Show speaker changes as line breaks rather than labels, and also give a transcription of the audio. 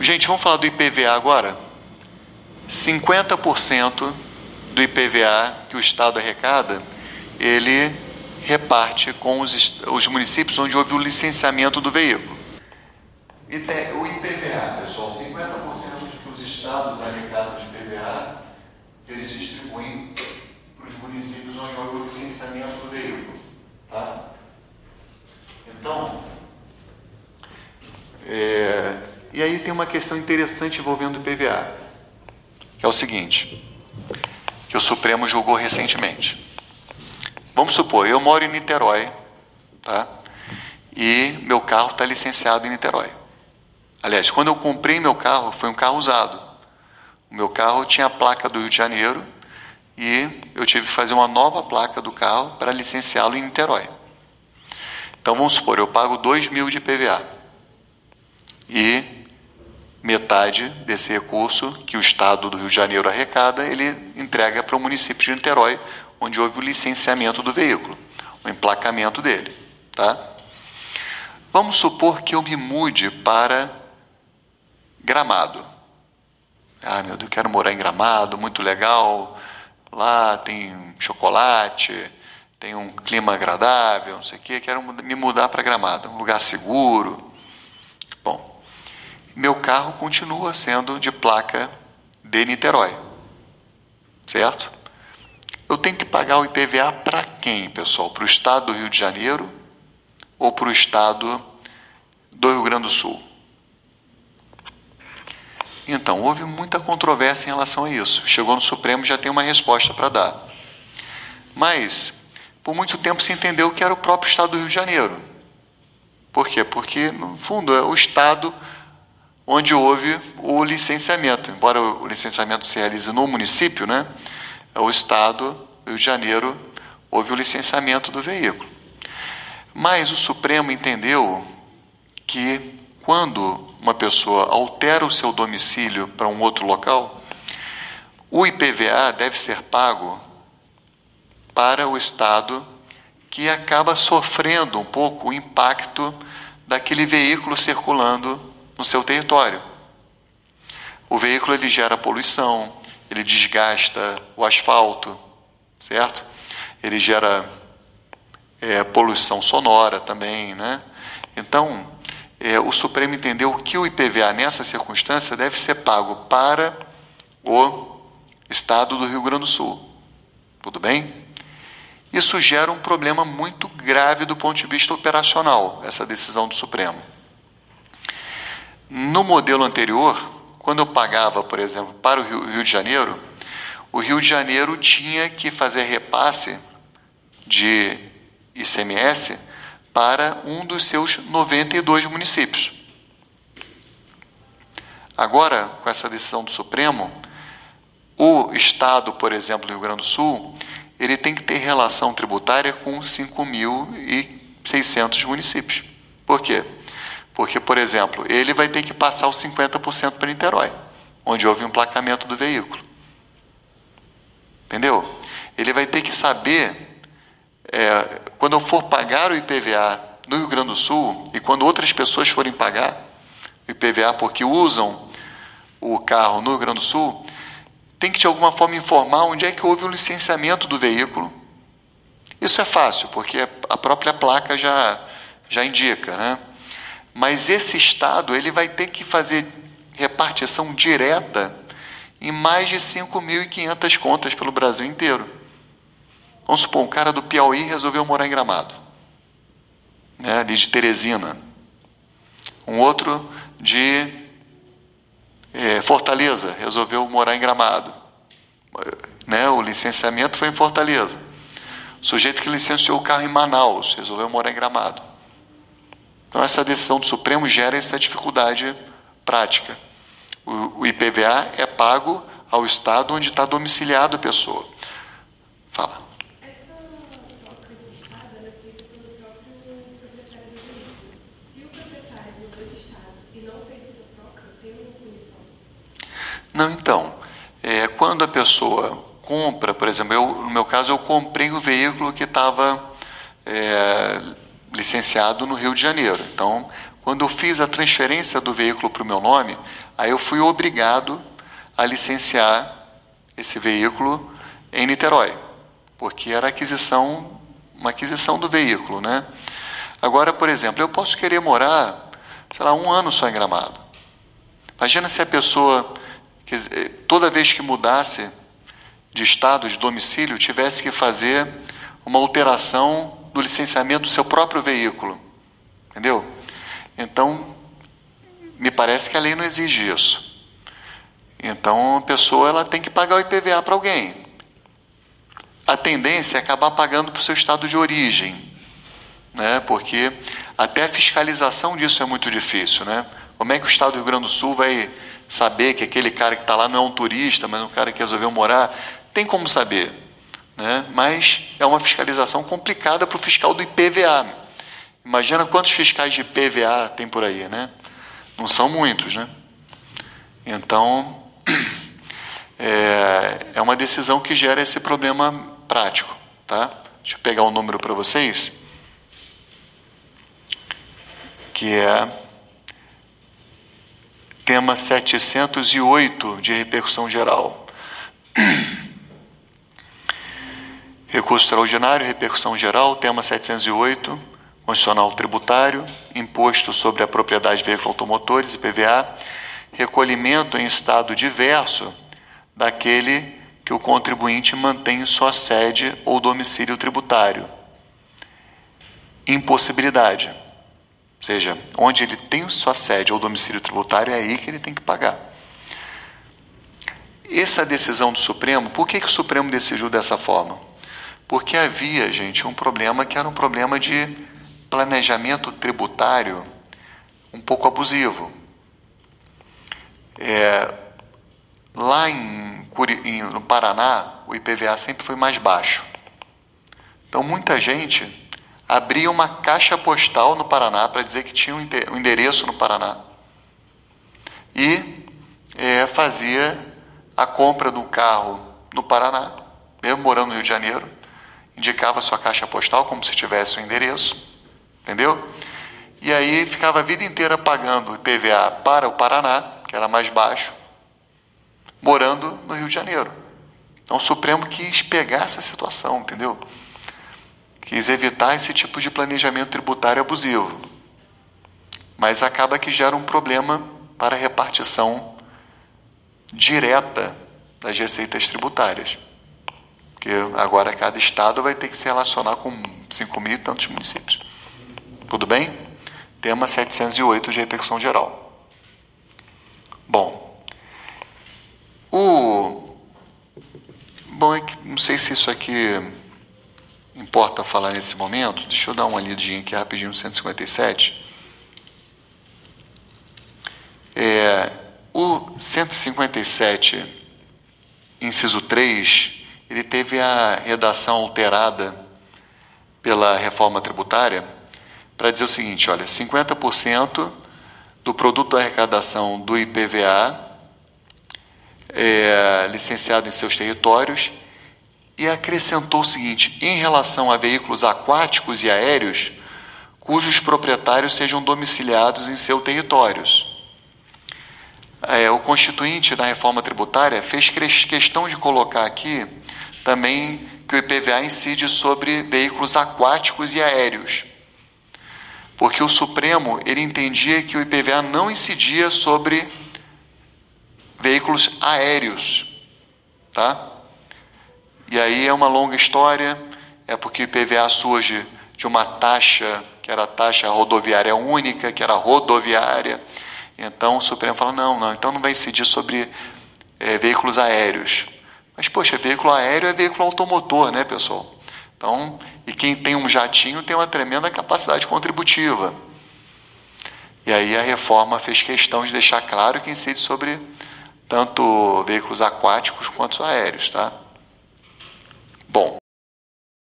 Gente, vamos falar do IPVA agora? 50% do IPVA que o Estado arrecada, ele reparte com os municípios onde houve o licenciamento do veículo. O IPVA, pessoal, 50% que os estados arrecadam de IPVA, eles distribuem para os municípios onde houve o licenciamento do veículo. Tá? Então, e aí tem uma questão interessante envolvendo o IPVA, que é o seguinte, que o Supremo julgou recentemente. Vamos supor, eu moro em Niterói, tá? E meu carro está licenciado em Niterói. Aliás, quando eu comprei meu carro, foi um carro usado. O meu carro tinha a placa do Rio de Janeiro e eu tive que fazer uma nova placa do carro para licenciá-lo em Niterói. Então, vamos supor, eu pago 2.000 de IPVA e metade desse recurso que o Estado do Rio de Janeiro arrecada, ele entrega para o município de Niterói, onde houve o licenciamento do veículo, o emplacamento dele. Tá? Vamos supor que eu me mude para Gramado. Ah, meu Deus, eu quero morar em Gramado, muito legal. Lá tem chocolate, tem um clima agradável, não sei o quê. Quero me mudar para Gramado, um lugar seguro. Bom, meu carro continua sendo de placa de Niterói, certo? Eu tenho que pagar o IPVA para quem, pessoal? Para o Estado do Rio de Janeiro ou para o Estado do Rio Grande do Sul? Então, houve muita controvérsia em relação a isso. Chegou no Supremo e já tem uma resposta para dar. Mas, por muito tempo se entendeu que era o próprio Estado do Rio de Janeiro. Por quê? Porque, no fundo, é o Estado onde houve o licenciamento. Embora o licenciamento se realize no município, né? É o Estado do Rio de Janeiro, houve o licenciamento do veículo. Mas o Supremo entendeu que quando uma pessoa altera o seu domicílio para um outro local, o IPVA deve ser pago para o Estado que acaba sofrendo um pouco o impacto daquele veículo circulando no seu território. O veículo ele gera poluição, ele desgasta o asfalto, certo? Ele gera poluição sonora também, né? Então, o Supremo entendeu que o IPVA, nessa circunstância, deve ser pago para o Estado do Rio Grande do Sul. Tudo bem? Isso gera um problema muito grave do ponto de vista operacional, essa decisão do Supremo. No modelo anterior, quando eu pagava, por exemplo, para o Rio de Janeiro, o Rio de Janeiro tinha que fazer repasse de ICMS para um dos seus 92 municípios. Agora, com essa decisão do Supremo, o Estado, por exemplo, do Rio Grande do Sul, ele tem que ter relação tributária com 5.600 municípios. Por quê? Porque, por exemplo, ele vai ter que passar os 50% para Niterói, onde houve o emplacamento do veículo. Entendeu? Ele vai ter que saber, quando eu for pagar o IPVA no Rio Grande do Sul, e quando outras pessoas forem pagar o IPVA porque usam o carro no Rio Grande do Sul, tem que de alguma forma informar onde é que houve o licenciamento do veículo. Isso é fácil, porque a própria placa já indica, né? Mas esse Estado ele vai ter que fazer repartição direta em mais de 5.500 contas pelo Brasil inteiro. Vamos supor, um cara do Piauí resolveu morar em Gramado, né, ali de Teresina. Um outro de Fortaleza resolveu morar em Gramado. Né, o licenciamento foi em Fortaleza. O sujeito que licenciou o carro em Manaus resolveu morar em Gramado. Então, essa decisão do Supremo gera essa dificuldade prática. O IPVA é pago ao Estado onde está domiciliado a pessoa. Fala.
Essa troca de Estado era feita pelo próprio proprietário do veículo. Se o proprietário mudou de Estado e não fez essa troca, tem uma punição?
Não, então, quando a pessoa compra, por exemplo, no meu caso, eu comprei o veículo que estava licenciado no Rio de Janeiro. Então, quando eu fiz a transferência do veículo para o meu nome, aí eu fui obrigado a licenciar esse veículo em Niterói, porque era uma aquisição do veículo, né? Agora, por exemplo, eu posso querer morar, sei lá, 1 ano só em Gramado. Imagina se a pessoa, toda vez que mudasse de estado, de domicílio, tivesse que fazer uma alteração do licenciamento do seu próprio veículo. Entendeu? Então, me parece que a lei não exige isso. Então, a pessoa ela tem que pagar o IPVA para alguém. A tendência é acabar pagando para o seu estado de origem, né? Porque até a fiscalização disso é muito difícil, né? Como é que o estado do Rio Grande do Sul vai saber que aquele cara que está lá não é um turista, mas um cara que resolveu morar? Tem como saber, né? Mas é uma fiscalização complicada para o fiscal do IPVA. Imagina quantos fiscais de IPVA tem por aí, né? Não são muitos, né? Então, é uma decisão que gera esse problema prático, tá? Deixa eu pegar o número para vocês, que é tema 708 de repercussão geral. Recurso extraordinário, repercussão geral, tema 708, constitucional tributário, imposto sobre a propriedade de veículos automotores, IPVA, recolhimento em estado diverso daquele que o contribuinte mantém sua sede ou domicílio tributário. Impossibilidade. Ou seja, onde ele tem sua sede ou domicílio tributário, é aí que ele tem que pagar. Essa decisão do Supremo, por que o Supremo decidiu dessa forma? Porque havia, gente, um problema que era um problema de planejamento tributário um pouco abusivo. Lá no Paraná, o IPVA sempre foi mais baixo. Então, muita gente abria uma caixa postal no Paraná para dizer que tinha um endereço no Paraná e fazia a compra do carro no Paraná, mesmo morando no Rio de Janeiro, indicava sua caixa postal como se tivesse um endereço, entendeu? E aí ficava a vida inteira pagando IPVA para o Paraná, que era mais baixo, morando no Rio de Janeiro. Então o Supremo quis pegar essa situação, entendeu? Quis evitar esse tipo de planejamento tributário abusivo. Mas acaba que gera um problema para a repartição direta das receitas tributárias. Porque agora cada estado vai ter que se relacionar com 5.000 e tantos municípios. Tudo bem? Tema 708 de repercussão geral. Bom, é que não sei se isso aqui importa falar nesse momento. Deixa eu dar uma lidinha aqui rapidinho no 157. O 157, inciso 3, ele teve a redação alterada pela reforma tributária para dizer o seguinte, olha, 50% do produto da arrecadação do IPVA licenciado em seus territórios, e acrescentou o seguinte, em relação a veículos aquáticos e aéreos, cujos proprietários sejam domiciliados em seus territórios. O Constituinte da reforma tributária fez questão de colocar aqui também que o IPVA incide sobre veículos aquáticos e aéreos, porque o Supremo ele entendia que o IPVA não incidia sobre veículos aéreos, tá? E aí é uma longa história, porque o IPVA surge de uma taxa, que era a taxa rodoviária única, que era rodoviária. Então o Supremo fala, não, então não vai incidir sobre veículos aéreos. Mas, poxa, veículo aéreo é veículo automotor, né, pessoal? Então, e quem tem um jatinho tem uma tremenda capacidade contributiva. E aí a reforma fez questão de deixar claro que incide sobre tanto veículos aquáticos quanto aéreos, tá? Bom,